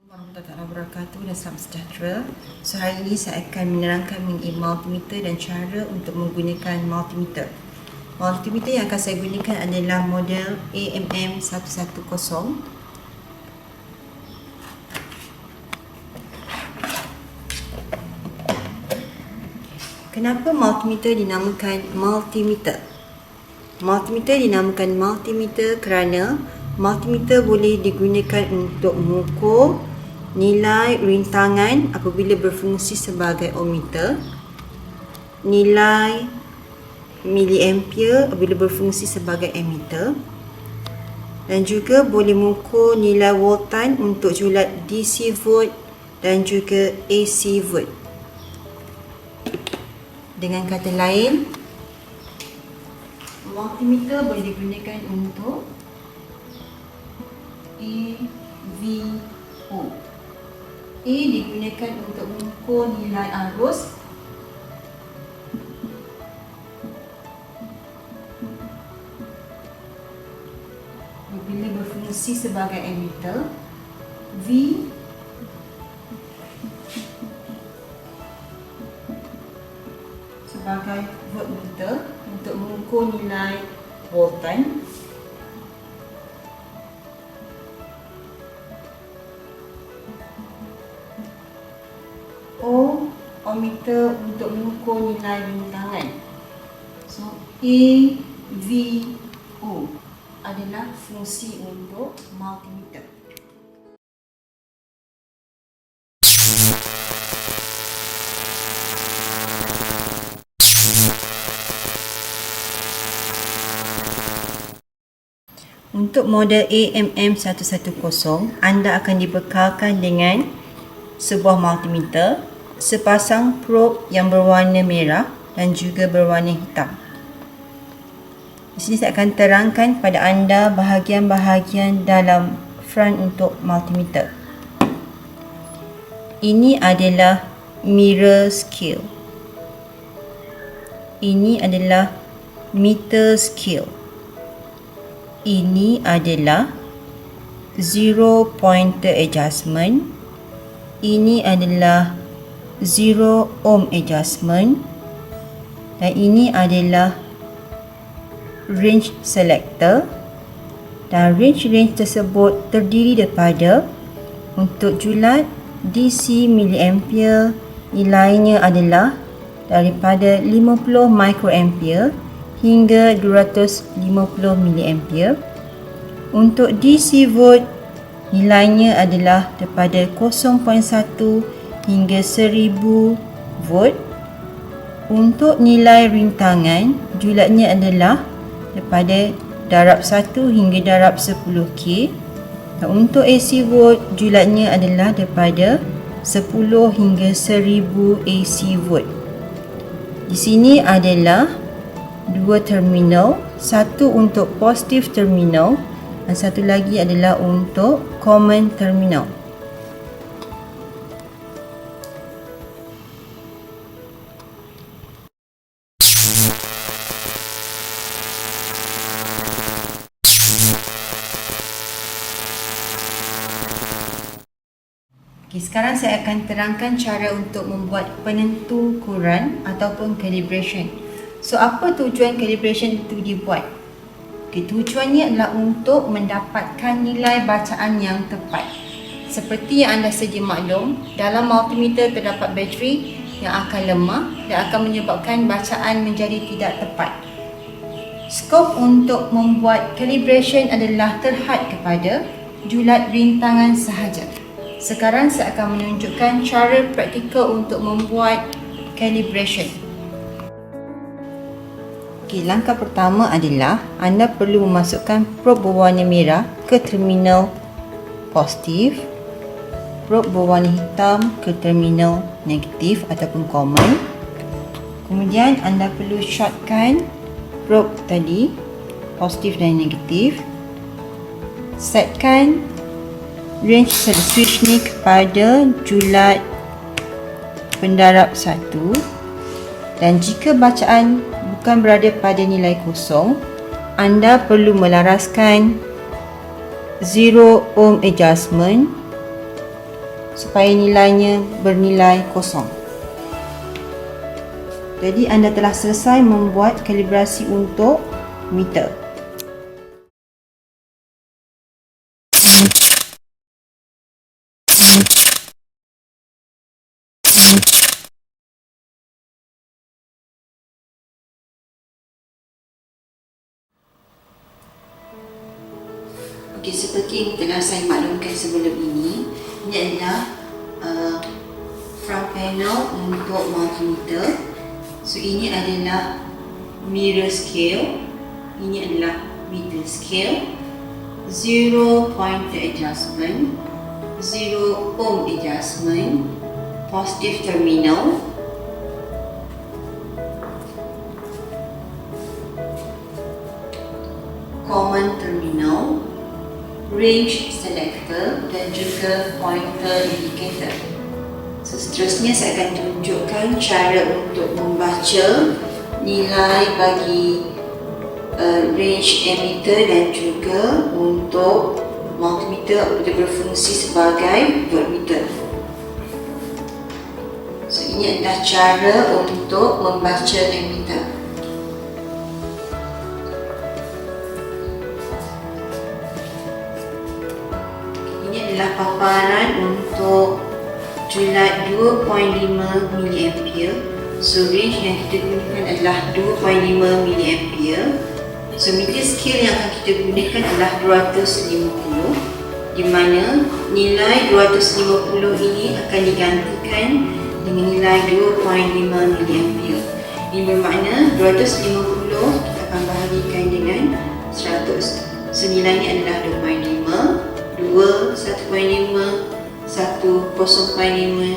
Warahmatullahi wabarakatuh dan salam sejahtera. So hari ini saya akan menerangkan mengenai multimeter dan cara untuk menggunakan multimeter. Multimeter yang akan saya gunakan adalah model AMM110. Kenapa multimeter dinamakan multimeter? Multimeter dinamakan multimeter kerana multimeter boleh digunakan untuk mengukur nilai rintangan apabila berfungsi sebagai ohmmeter, nilai miliampere apabila berfungsi sebagai ammeter, dan juga boleh mengukur nilai voltan untuk julat DC volt dan juga AC volt. Dengan kata lain, multimeter boleh digunakan untuk AVO. A digunakan untuk mengukur nilai arus, apabila berfungsi sebagai ammeter. V sebagai voltmeter untuk mengukur nilai voltan. O ohmmeter untuk mengukur nilai rintangan. So AVO adalah fungsi untuk multimeter. Untuk model AMM110, anda akan dibekalkan dengan sebuah multimeter, sepasang probe yang berwarna merah dan juga berwarna hitam. Di sini saya akan terangkan pada anda bahagian-bahagian dalam front untuk multimeter. Ini adalah mirror scale. Ini adalah meter scale. Ini adalah zero pointer adjustment. Ini adalah zero ohm adjustment. Dan ini adalah range selector. Dan range tersebut terdiri daripada untuk julat DC miliampere, nilainya adalah daripada 50 microampere hingga 250 miliampere. Untuk DC volt, nilainya adalah daripada 0.1 hingga 1000 volt. Untuk nilai rintangan, julatnya adalah daripada darab 1 hingga darab 10K. Dan untuk AC volt, julatnya adalah daripada 10 hingga 1000 AC volt. Di sini adalah dua terminal, satu untuk positif terminal dan satu lagi adalah untuk common terminal. Sekarang saya akan terangkan cara untuk membuat penentu ukuran ataupun calibration. So, apa tujuan calibration itu dibuat? Tujuannya adalah untuk mendapatkan nilai bacaan yang tepat. Seperti yang anda sedia maklum, dalam multimeter terdapat bateri yang akan lemah dan akan menyebabkan bacaan menjadi tidak tepat. Skop untuk membuat calibration adalah terhad kepada julat rintangan sahaja. Sekarang saya akan menunjukkan cara praktikal untuk membuat calibration. Langkah pertama adalah anda perlu memasukkan probe berwarna merah ke terminal positif, probe berwarna hitam ke terminal negatif ataupun common. Kemudian anda perlu shortkan probe tadi, positif dan negatif. Setkan range switch ni kepada julat pendarab 1, dan jika bacaan bukan berada pada nilai kosong, anda perlu melaraskan 0 ohm adjustment supaya nilainya bernilai kosong. Jadi anda telah selesai membuat kalibrasi untuk meter. Okey, seperti yang telah saya maklumkan sebelum ini adalah front panel untuk multimeter. So ini adalah mirror scale, ini adalah meter scale, 0 pointer adjustment, 0 ohm adjustment, positive terminal, common terminal, range selector dan juga pointer indicator. So, seterusnya saya akan tunjukkan cara untuk membaca nilai bagi range emitter dan juga untuk multimeter untuk berfungsi sebagai voltmeter. So, ini adalah cara untuk membaca emitter. Ini adalah paparan untuk julat 2.5 mA. So range yang kita gunakan adalah 2.5 mA. So meter scale yang akan kita gunakan adalah 250, di mana nilai 250 ini akan digantikan dengan nilai 2.5 mA. Ini bermakna 250 kita akan bahagikan dengan 100. So nilainya adalah 2.5, 2, 1.5, 1, 0.5,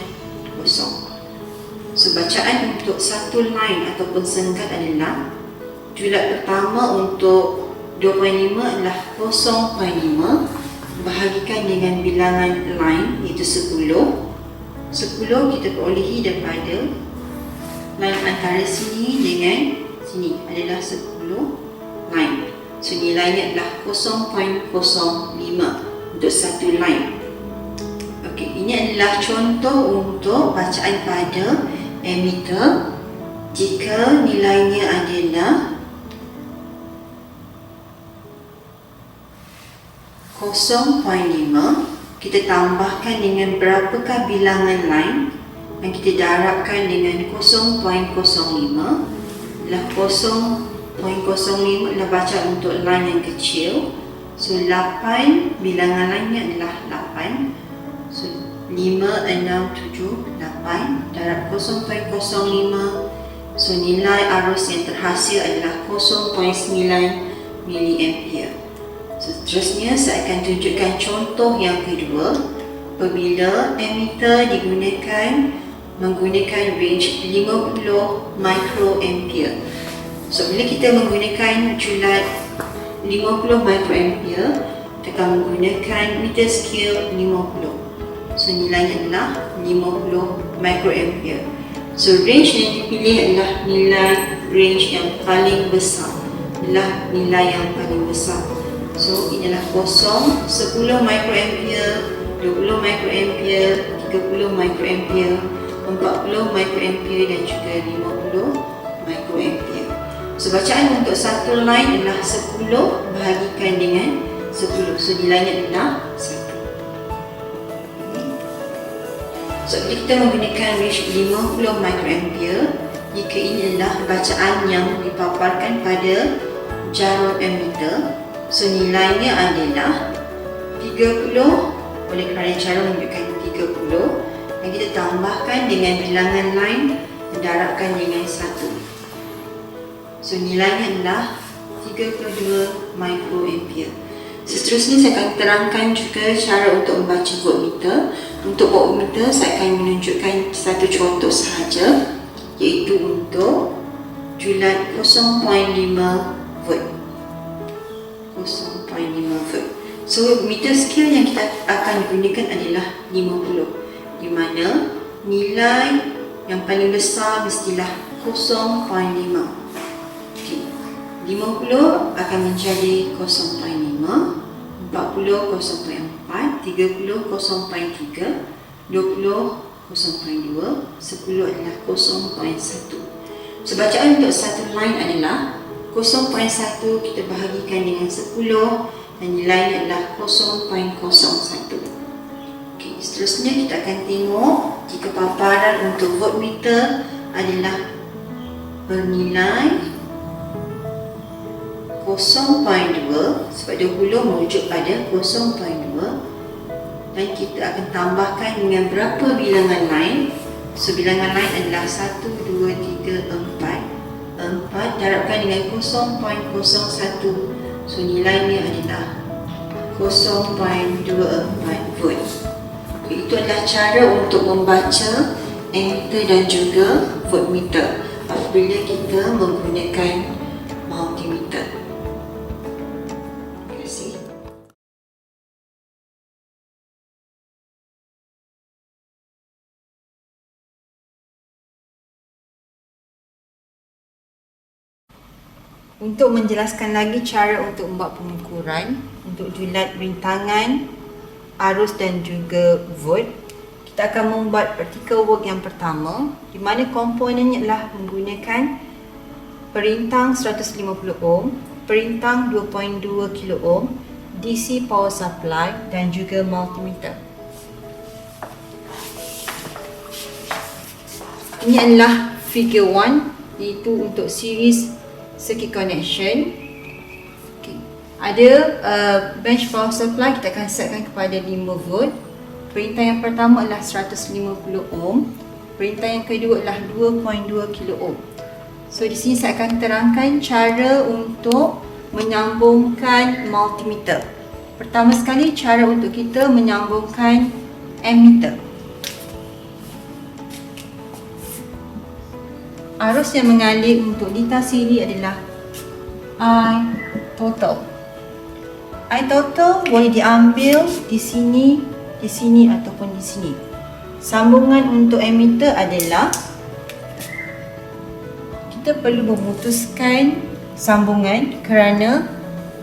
0. So bacaan untuk satu line ataupun senggat adalah julat pertama untuk 2.5 adalah 0.5 bahagikan dengan bilangan line iaitu 10. 10 kita perolehi daripada line antara sini dengan sini adalah 10 line. So nilainya adalah 0.05 untuk satu line. Ini adalah contoh untuk bacaan pada emitter. Jika nilainya adalah 0.5, kita tambahkan dengan berapakah bilangan line yang kita darabkan dengan 0.05 adalah 0.05 adalah bacaan untuk line yang kecil. So 8 bilangan lainnya adalah 8. So 5, 6, 7, 8 darab 0.05. So nilai arus yang terhasil adalah 0.9 mA. So seterusnya saya akan tunjukkan contoh yang kedua apabila emitter digunakan menggunakan range 50 microampere. So bila kita menggunakan julat 50 microampere, kita akan menggunakan meter scale 50. So nilainya adalah 50 microampere. So range yang dipilih adalah nilai range yang paling besar, adalah nilai yang paling besar. So ini adalah 0, 10 microampere, 20 microampere, 30 microampere, 40 microampere dan juga 50 microampere. So bacaan untuk satu line adalah 10 bahagikan dengan 10. So nilainya adalah 1. So, bila kita menggunakan range 50 microampere, jika ini adalah bacaan yang dipaparkan pada jarum emitter, so nilainya adalah 30 oleh kerana jarum menunjukkan 30 dan kita tambahkan dengan bilangan line darabkan dengan 1. So nilainya adalah 32 microampere. Seterusnya saya akan terangkan juga cara untuk membaca voltmeter. Untuk voltmeter saya akan menunjukkan satu contoh sahaja, iaitu untuk julat 0.5 volt. 0.5 volt. So meter scale yang kita akan gunakan adalah 50, di mana nilai yang paling besar mestilah 0.5. Okay. 50 akan menjadi 0.5, 40 0.4, 30 0.3, 20 0.2, 10 adalah 0.1. So bacaan untuk satu line adalah 0.1 kita bahagikan dengan 10 dan nilainya adalah 0.01. Okay, seterusnya kita akan tengok jika paparan untuk voltmeter adalah bernilai 0.2, sebab 20 merujuk pada 0.2, dan kita akan tambahkan dengan berapa bilangan line. So bilangan line adalah 1, 2, 3, 4. 4 darabkan dengan 0.01, so nilainya adalah 0.24 volt. Itu adalah cara untuk membaca ammeter dan juga voltmeter apabila kita menggunakan multimeter. Terima kasih. Untuk menjelaskan lagi cara untuk membuat pengukuran untuk julat rintangan, arus dan juga volt, kita akan membuat practical work yang pertama, di mana komponennya adalah menggunakan perintang 150 ohm, perintang 2.2 kilo ohm, DC power supply dan juga multimeter. Ini adalah figure 1, iaitu untuk series circuit connection. Okay. Ada bench power supply, kita akan setkan kepada 5 volt. Perintah yang pertama adalah 150 ohm. Perintah yang kedua adalah 2.2 kilo ohm. So di sini saya akan terangkan cara untuk menyambungkan multimeter. Pertama sekali, cara untuk kita menyambungkan ammeter. Arus yang mengalir untuk litar siri adalah I total. I total boleh diambil di sini ataupun di sini. Sambungan untuk ammeter adalah kita perlu memutuskan sambungan kerana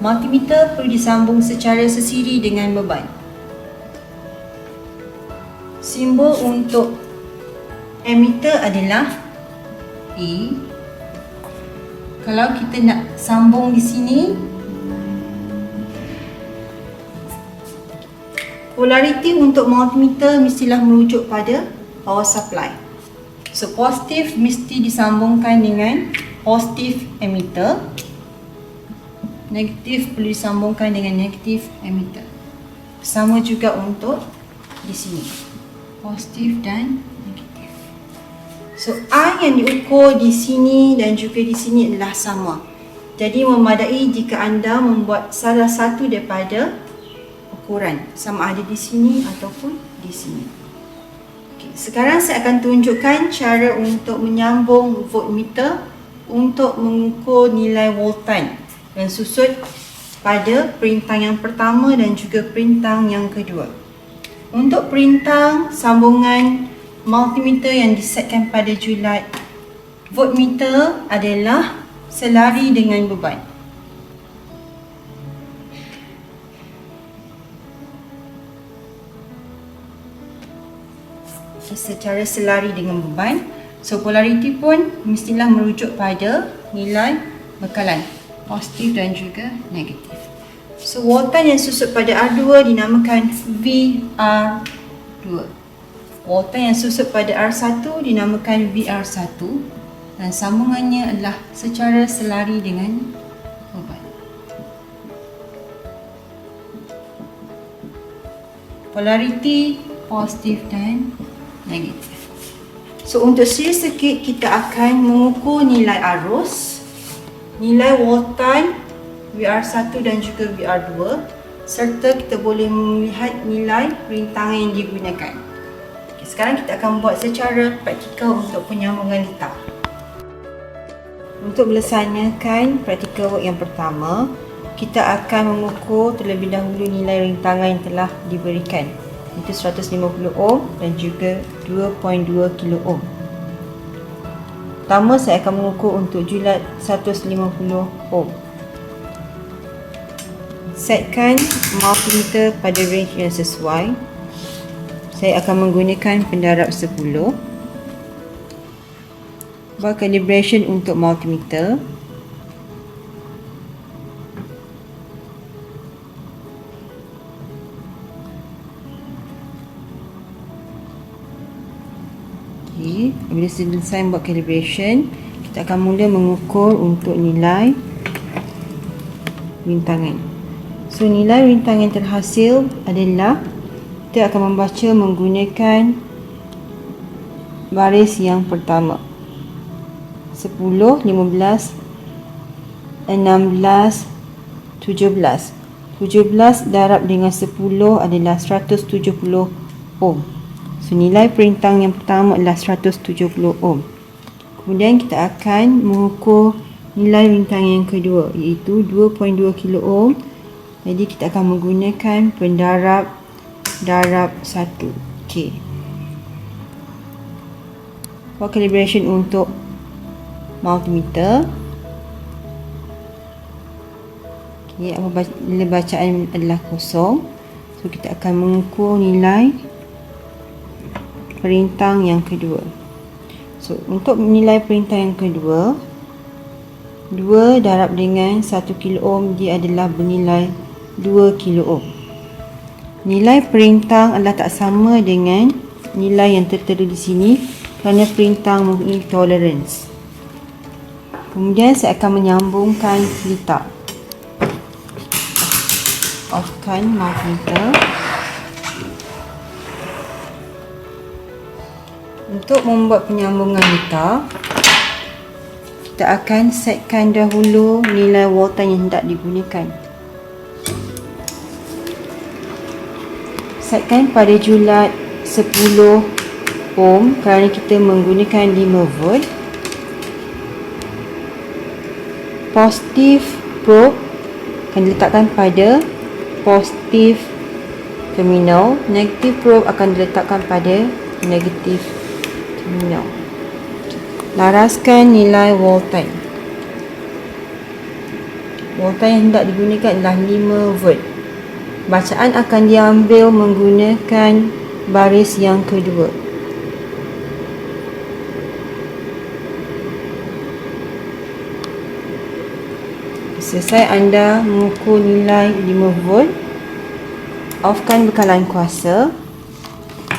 multimeter perlu disambung secara sesiri dengan beban. Simbol untuk ammeter adalah E. Kalau kita nak sambung di sini, polariti untuk multimeter mestilah merujuk pada power supply. So positif mesti disambungkan dengan positif ammeter, negatif perlu disambungkan dengan negatif ammeter. Sama juga untuk di sini, positif dan negatif. So I yang diukur di sini dan juga di sini adalah sama. Jadi memadai jika anda membuat salah satu daripada ukuran, sama ada di sini ataupun di sini. Okay, sekarang saya akan tunjukkan cara untuk menyambung voltmeter untuk mengukur nilai voltan dan susut pada perintang yang pertama dan juga perintang yang kedua. Untuk perintang sambungan multimeter yang disetkan pada julat voltmeter adalah selari dengan beban. Secara selari dengan beban, so polariti pun mestilah merujuk pada nilai bekalan, positif dan juga negatif. So voltan yang susut pada R2 dinamakan VR2. Voltan yang susut pada R1 dinamakan VR1 dan sambungannya adalah secara selari dengan beban. Polariti positif dan negatif. So untuk series circuit kita akan mengukur nilai arus, nilai voltan VR1 dan juga VR2 serta kita boleh melihat nilai rintangan yang digunakan. Sekarang kita akan buat secara praktikal untuk penyambungan litar. Untuk melaksanakan practical work yang pertama, kita akan mengukur terlebih dahulu nilai rintangan yang telah diberikan, itu 150 ohm dan juga 2.2 kilo ohm. Pertama, saya akan mengukur untuk julat 150 ohm. Setkan multimeter pada range yang sesuai. Saya akan menggunakan pendarab 10. Buat calibration untuk multimeter. Okay. Bila selesai buat calibration, kita akan mula mengukur untuk nilai rintangan. So, nilai rintangan terhasil adalah kita akan membaca menggunakan baris yang pertama. 10, 15, 16, 17. 17 darab dengan 10 adalah 170 ohm. So, nilai perintang yang pertama adalah 170 ohm. Kemudian kita akan mengukur nilai rintangan yang kedua, iaitu 2.2 kilo ohm. Jadi kita akan menggunakan pendarab darab 1. Okey. Buat calibration untuk multimeter. Okey, bila bacaan adalah kosong, so kita akan mengukur nilai perintang yang kedua. So, untuk nilai perintang yang kedua, 2 darab dengan 1 kilo ohm, dia adalah bernilai 2 kilo ohm. Nilai perintang adalah tak sama dengan nilai yang tertera di sini kerana perintang mempunyai tolerance. Kemudian saya akan menyambungkan litar. Offkan multimeter. Untuk membuat penyambungan litar, kita akan setkan dahulu nilai voltage yang hendak digunakan. Setkan pada julat 10 ohm kerana kita menggunakan 5 volt. Positif probe akan diletakkan pada positif terminal. Negatif probe akan diletakkan pada negatif terminal. Laraskan nilai voltage. Voltage yang hendak digunakan adalah 5 volt. Bacaan akan diambil menggunakan baris yang kedua. Selesai anda mengukur nilai 5 volt, offkan bekalan kuasa.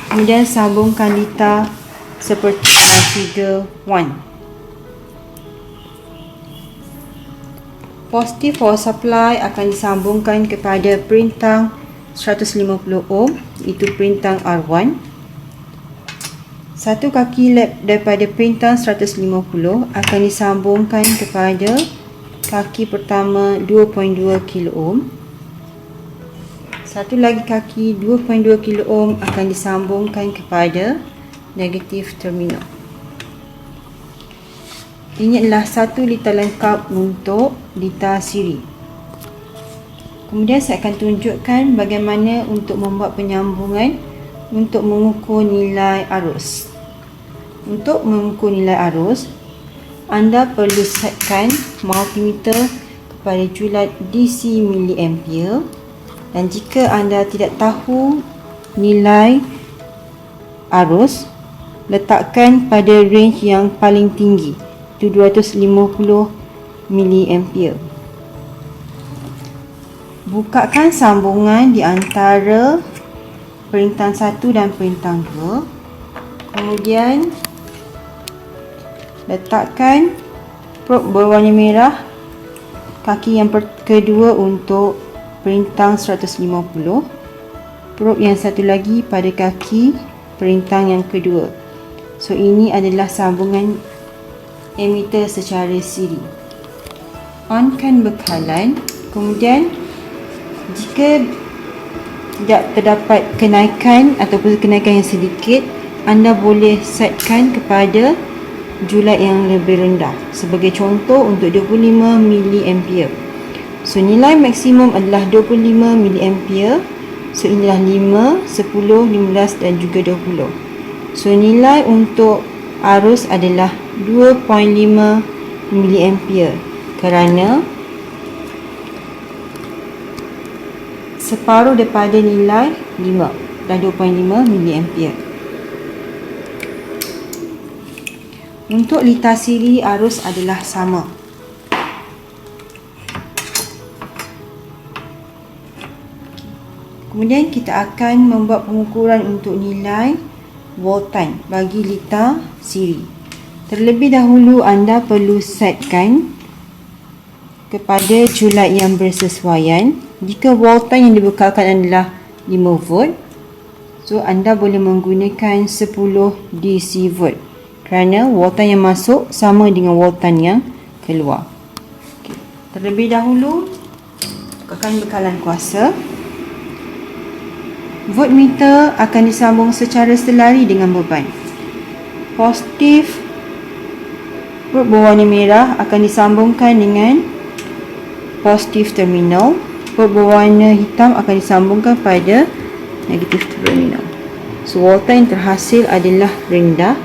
Kemudian sambungkan litar seperti dalam figure 1. Positif power supply akan disambungkan kepada perintang 150 ohm, iaitu perintang R1. Satu kaki led daripada perintang 150 akan disambungkan kepada kaki pertama 2.2 kilo ohm. Satu lagi kaki 2.2 kilo ohm akan disambungkan kepada negatif terminal. Ini adalah satu litar lengkap untuk litar siri. Kemudian saya akan tunjukkan bagaimana untuk membuat penyambungan untuk mengukur nilai arus. Untuk mengukur nilai arus, anda perlu setkan multimeter kepada julat DC miliampere, dan jika anda tidak tahu nilai arus, letakkan pada range yang paling tinggi, itu 250 miliampere. Bukakan sambungan di antara perintang 1 dan perintang 2. Kemudian letakkan probe berwarna merah kaki yang kedua untuk perintang 150. Probe yang satu lagi pada kaki perintang yang kedua. So, ini adalah sambungan emitter secara siri. Onkan bekalan, kemudian Jika tidak terdapat kenaikan ataupun kenaikan yang sedikit, anda boleh setkan kepada julat yang lebih rendah. Sebagai contoh, untuk 25 mA. So nilai maksimum adalah 25 mA. So inilah 5, 10, 15 dan juga 20. So nilai untuk arus adalah 2.5 mA kerana separuh daripada nilai 5 dan 2.5 mA. Untuk litar siri arus adalah sama. Kemudian kita akan membuat pengukuran untuk nilai voltan bagi litar siri. Terlebih dahulu anda perlu setkan kepada julat yang bersesuaian. Jika voltan yang dibekalkan adalah 5 volt, so anda boleh menggunakan 10 DC volt kerana voltan yang masuk sama dengan voltan yang keluar. Terlebih dahulu, tekan bekalan kuasa. Voltmeter akan disambung secara selari dengan beban. Positif probe berwarna merah akan disambungkan dengan positif terminal. Probe berwarna hitam akan disambungkan pada negatif terminal. So voltan yang terhasil adalah rendah,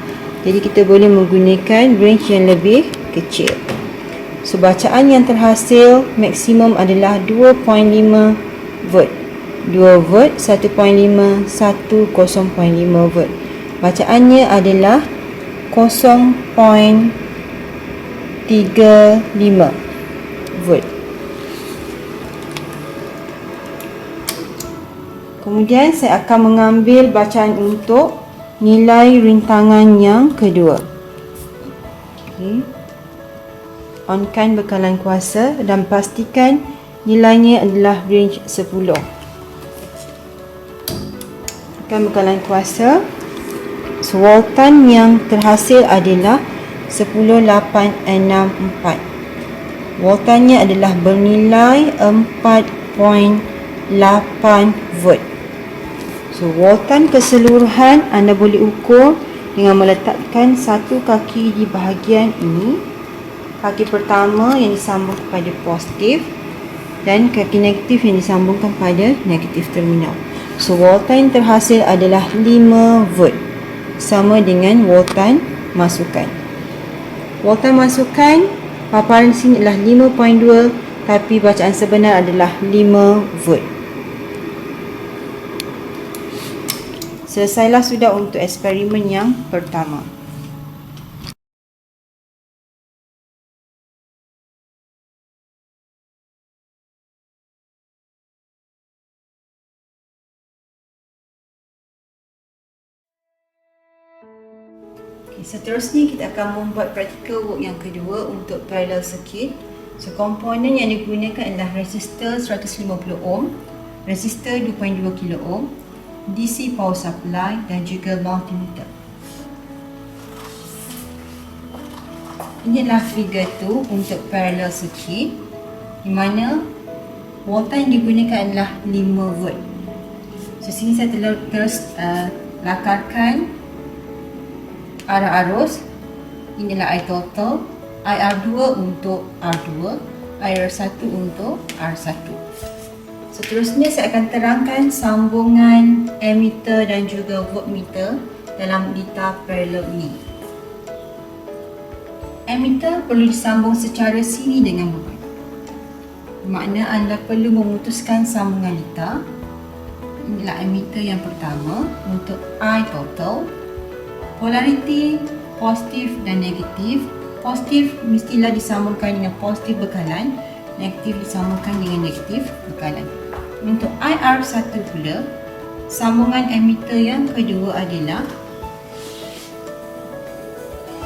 jadi kita boleh menggunakan range yang lebih kecil. So bacaan yang terhasil maksimum adalah 2.5 volt. 2 volt, 1.5, 1, 0.5 volt. Bacaannya adalah 0.35 volt. Kemudian saya akan mengambil bacaan untuk nilai rintangan yang kedua. Onkan bekalan kuasa dan pastikan nilainya adalah range 10. Tekan bekalan kuasa. So, voltan yang terhasil adalah 10864. Voltannya adalah bernilai 4.8 volt. So voltan keseluruhan anda boleh ukur dengan meletakkan satu kaki di bahagian ini. Kaki pertama yang disambung kepada positif dan kaki negatif yang disambungkan pada negatif terminal. So voltan yang terhasil adalah 5 volt, sama dengan voltan masukan. Voltan masukan paparan di sini adalah 5.2, tapi bacaan sebenar adalah 5 volt. Selesailah sudah untuk eksperimen yang pertama. Seterusnya kita akan membuat practical work yang kedua untuk parallel circuit. So komponen yang digunakan adalah resistor 150 ohm, resistor 2.2 kilo ohm, DC power supply dan juga multimeter. Ini adalah figure 2 untuk parallel circuit, di mana voltan yang digunakan adalah 5 volt. So sini saya terus lakarkan arah arus. Ini adalah I total, IR2 untuk R2, IR1 untuk R1. Seterusnya saya akan terangkan sambungan ammeter dan juga voltmeter dalam litar parallel ini. Ammeter perlu disambung secara siri dengan beban. Makna anda perlu memutuskan sambungan litar. Inilah ammeter yang pertama untuk I total. Polariti positif dan negatif. Positif mestilah disambungkan dengan positif bekalan, negatif disambungkan dengan negatif bekalan. Untuk IR1 pula, sambungan ammeter yang kedua adalah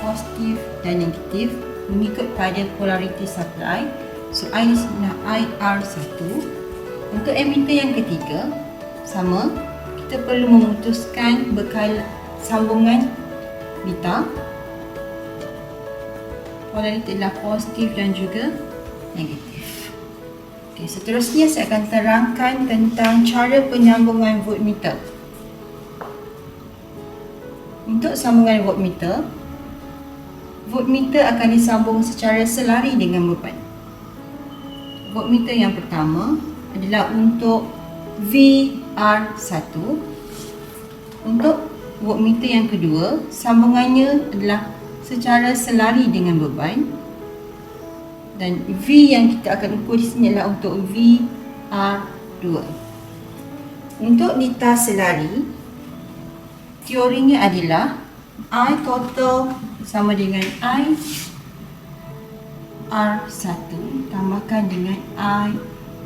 positif dan negatif mengikut pada polariti supply. So I di sini IR1. Untuk ammeter yang ketiga, sama, kita perlu memutuskan bekal sambungan litar. Polariti adalah positif dan juga negatif. Okey, seterusnya saya akan terangkan tentang cara penyambungan voltmeter. Untuk sambungan voltmeter, voltmeter akan disambung secara selari dengan beban. Voltmeter yang pertama adalah untuk VR1. Untuk voltmeter yang kedua, sambungannya adalah secara selari dengan beban. Dan V yang kita akan ukur di sini adalah untuk VR2. Untuk litar selari, teorinya adalah I total sama dengan I R1 tambahkan dengan I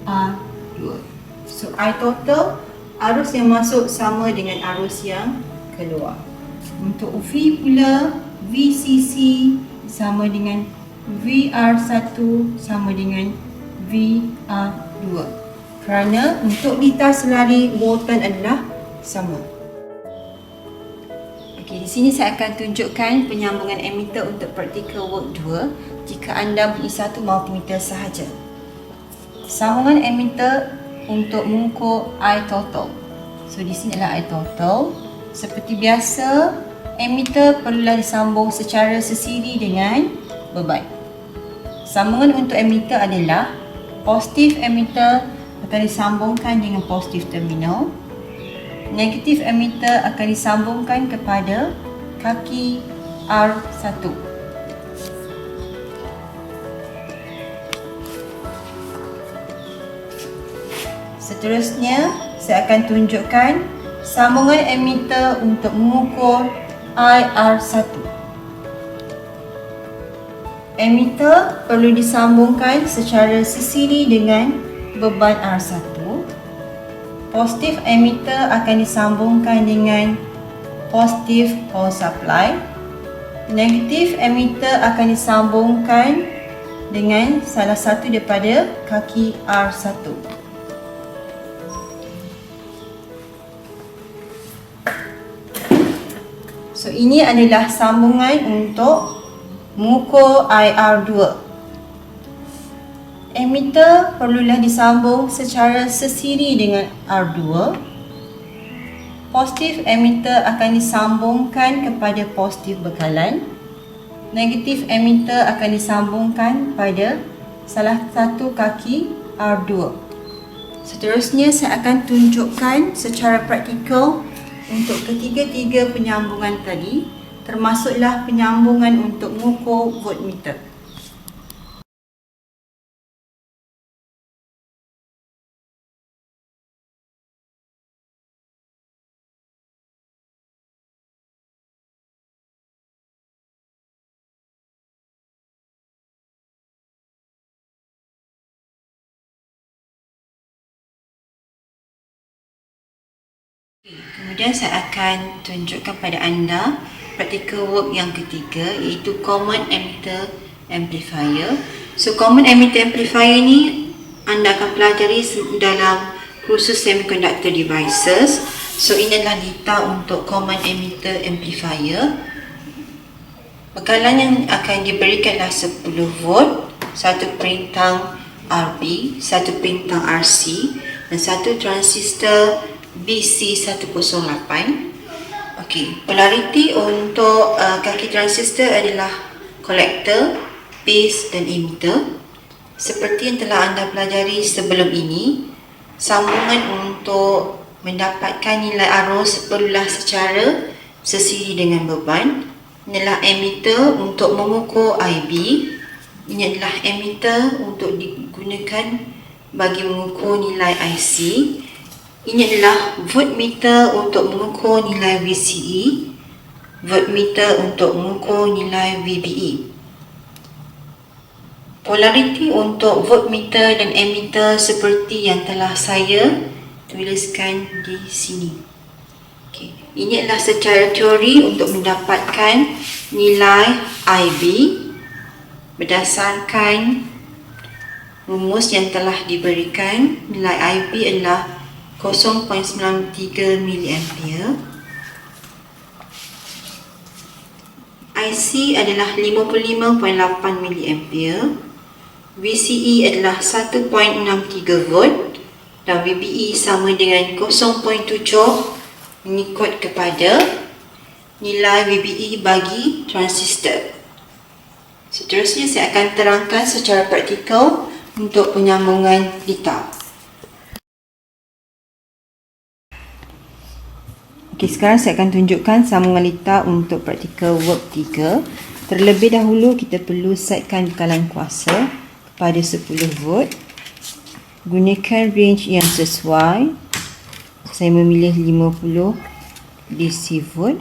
R2. So I total, arus yang masuk sama dengan arus yang keluar. Untuk V pula, VCC sama dengan VR1 sama dengan VR2. Kerana untuk litar selari, voltan adalah sama. Okey, di sini saya akan tunjukkan penyambungan ammeter untuk practical work 2 jika anda mempunyai satu multimeter sahaja. Sambungan ammeter untuk mengukur I total. So di sini adalah I total. Seperti biasa, ammeter perlulah disambung secara sesiri dengan beban. Sambungan untuk ammeter adalah positif ammeter akan disambungkan dengan positif terminal. Negatif ammeter akan disambungkan kepada kaki R1. Seterusnya, saya akan tunjukkan sambungan ammeter untuk mengukur IR1. Ammeter perlu disambungkan secara sesiri dengan beban R1. Positif ammeter akan disambungkan dengan positif power supply. Negatif ammeter akan disambungkan dengan salah satu daripada kaki R1. So ini adalah sambungan untuk mengukur IR2. Ammeter perlulah disambung secara sesiri dengan R2. Positif ammeter akan disambungkan kepada positif bekalan. Negatif ammeter akan disambungkan pada salah satu kaki R2. Seterusnya saya akan tunjukkan secara praktikal untuk ketiga-tiga penyambungan tadi, termasuklah penyambungan untuk mengukur voltmeter. Kemudian saya akan tunjukkan pada anda practical work yang ketiga, iaitu common ammeter amplifier. So common ammeter amplifier ni anda akan pelajari dalam kursus semiconductor devices. So ini adalah litar untuk common ammeter amplifier. Bekalan yang akan diberikan adalah 10 volt, 1 perintang RB, 1 perintang RC dan 1 transistor BC108. Okey, polariti untuk kaki transistor adalah kolektor, base dan emitter. Seperti yang telah anda pelajari sebelum ini, sambungan untuk mendapatkan nilai arus perlulah secara sesiri dengan beban. Inilah emitter untuk mengukur IB. Ini adalah emitter untuk digunakan bagi mengukur nilai IC. Ini adalah voltmeter untuk mengukur nilai VCE, voltmeter untuk mengukur nilai VBE. Polariti untuk voltmeter dan ammeter seperti yang telah saya tuliskan di sini. Okay. Ini adalah secara teori untuk mendapatkan nilai IB berdasarkan rumus yang telah diberikan. Nilai IB adalah 0.93 mA. IC adalah 55.8 mA. VCE adalah 1.63 volt dan VBE sama dengan 0.7 mengikut kepada nilai VBE bagi transistor. Seterusnya saya akan terangkan secara praktikal untuk penyambungan litar. Sekarang saya akan tunjukkan sambungan litar untuk praktikal work 3. Terlebih dahulu kita perlu setkan bekalan kuasa kepada 10 volt. Gunakan range yang sesuai. Saya memilih 50 DC volt.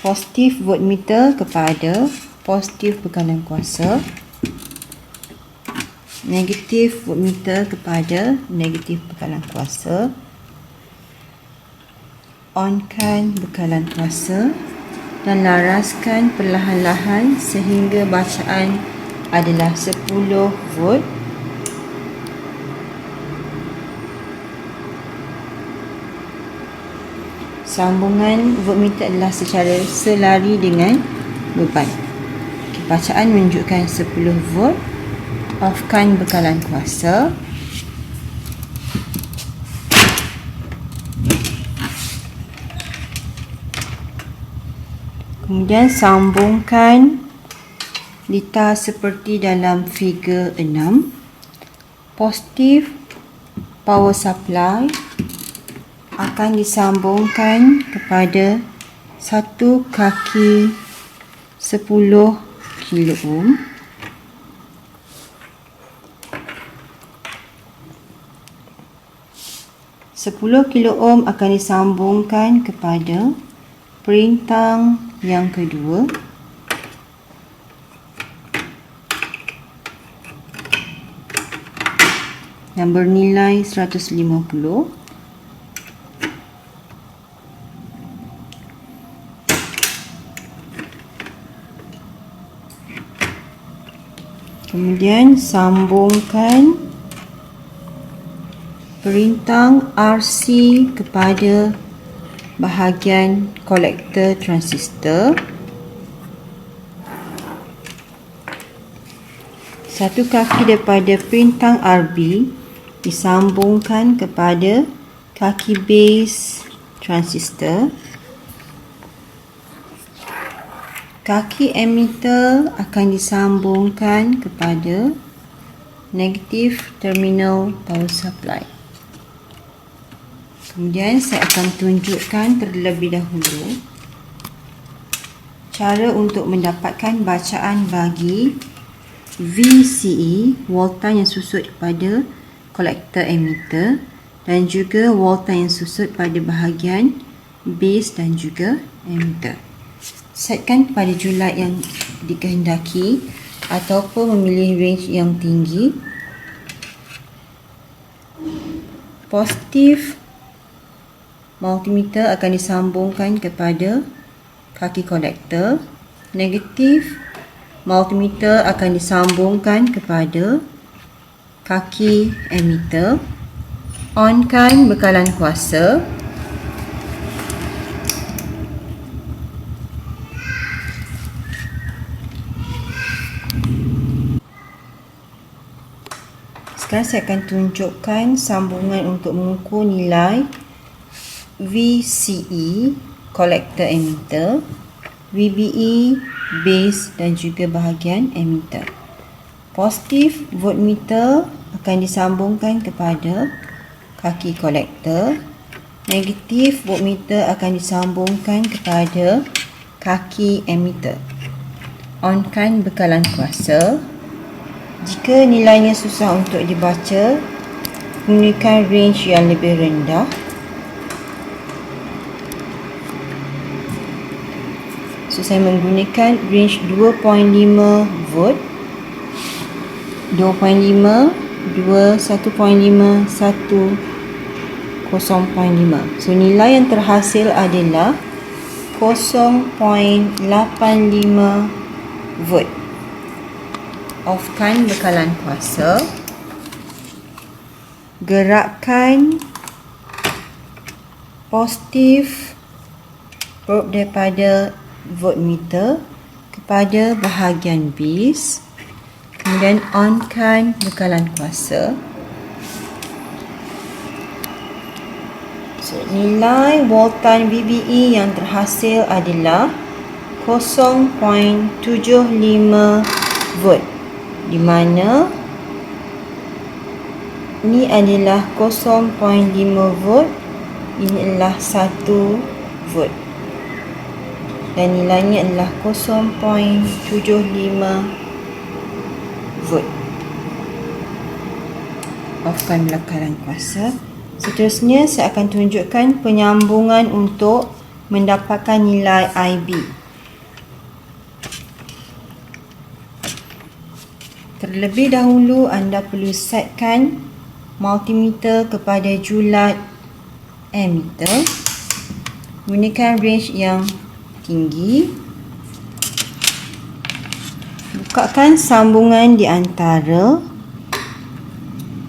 Positif voltmeter kepada positif bekalan kuasa. Negatif voltmeter kepada negatif bekalan kuasa. Onkan bekalan kuasa dan laraskan perlahan-lahan sehingga bacaan adalah 10 volt. Sambungan voltmeter adalah secara selari dengan beban. Bacaan menunjukkan 10 volt. Offkan bekalan kuasa. Kemudian sambungkan litar seperti dalam figure 6. Positif power supply akan disambungkan kepada satu kaki 10 kilo ohm. Sepuluh kilo ohm akan disambungkan kepada perintang yang kedua. Yang bernilai 150. Kemudian sambungkan perintang RC kepada bahagian kolektor transistor. Satu kaki daripada perintang RB disambungkan kepada kaki base transistor. Kaki emitter akan disambungkan kepada negatif terminal power supply. Kemudian saya akan tunjukkan terlebih dahulu cara untuk mendapatkan bacaan bagi VCE, volta yang susut pada kolektor emitter, dan juga volta yang susut pada bahagian base dan juga emitter. Setkan pada julat yang dikehendaki ataupun memilih range yang tinggi. Positif multimeter akan disambungkan kepada kaki kolektor. Negatif multimeter akan disambungkan kepada kaki emitter. Onkan bekalan kuasa. Sekarang saya akan tunjukkan sambungan untuk mengukur nilai VCE, kolektor emitter, VBE, base dan juga bahagian emitter. Positif voltmeter akan disambungkan kepada kaki kolektor. Negatif voltmeter akan disambungkan kepada kaki emitter. Onkan bekalan kuasa. Jika nilainya susah untuk dibaca, gunakan range yang lebih rendah. So, saya menggunakan range 2.5 volt, 2.5, 2, 1.5, 1, 0.5. So, nilai yang terhasil adalah 0.85 volt. Offkan bekalan kuasa. Gerakkan positif probe daripada voltmeter kepada bahagian base. Kemudian onkan bekalan kuasa. So, nilai voltan VBE yang terhasil adalah 0.75 volt, di mana ini adalah 0.5 volt, ini adalah 1 volt, dan nilainya adalah 0.75 volt. Offkan bekalan kuasa. Seterusnya saya akan tunjukkan penyambungan untuk mendapatkan nilai IB. Terlebih dahulu anda perlu setkan multimeter kepada julat ammeter. Gunakan range yang tinggi. Bukakan sambungan di antara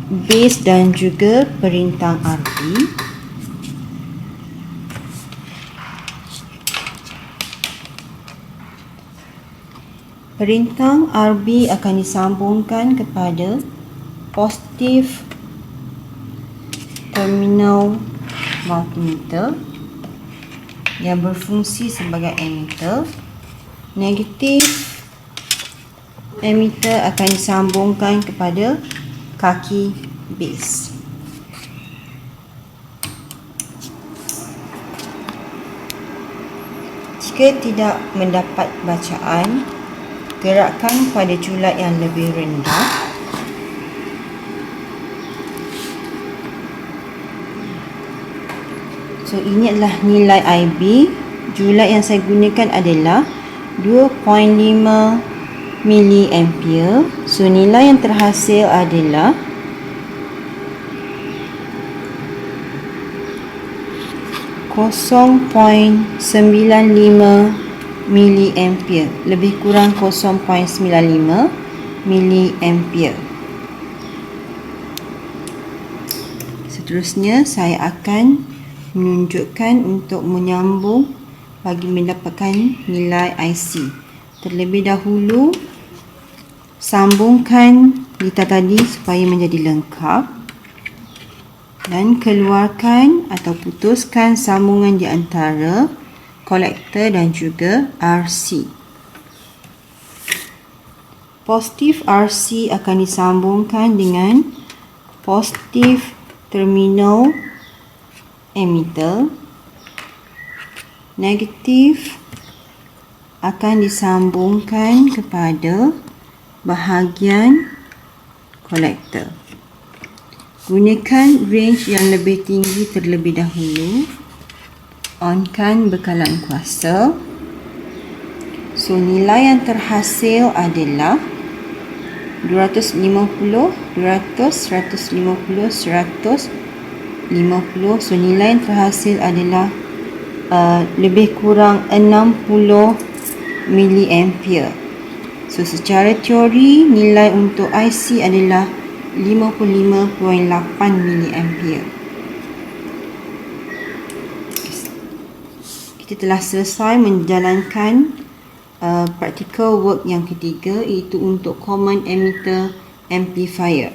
base dan juga perintang RB. Perintang RB akan disambungkan kepada positif terminal multimeter yang berfungsi sebagai ammeter. Negatif ammeter akan disambungkan kepada kaki base. Jika tidak mendapat bacaan, gerakkan pada julat yang lebih rendah. So, ini adalah nilai IB. Julat yang saya gunakan adalah 2.5 miliampere. So, nilai yang terhasil adalah 0.95 miliampere, lebih kurang 0.95 miliampere. Seterusnya saya akan menunjukkan untuk menyambung bagi mendapatkan nilai IC. Terlebih dahulu sambungkan lita tadi supaya menjadi lengkap dan keluarkan atau putuskan sambungan di antara kolektor dan juga RC. Positif RC akan disambungkan dengan positif terminal ammeter. Negatif akan disambungkan kepada bahagian kolektor. Gunakan range yang lebih tinggi terlebih dahulu. Onkan bekalan kuasa. So, nilai yang terhasil adalah 250, 200, 150, 150. So, nilai yang terhasil adalah lebih kurang 60 miliampere. So, secara teori nilai untuk IC adalah 55.8 miliampere. Kita telah selesai menjalankan practical work yang ketiga, iaitu untuk common emitter amplifier.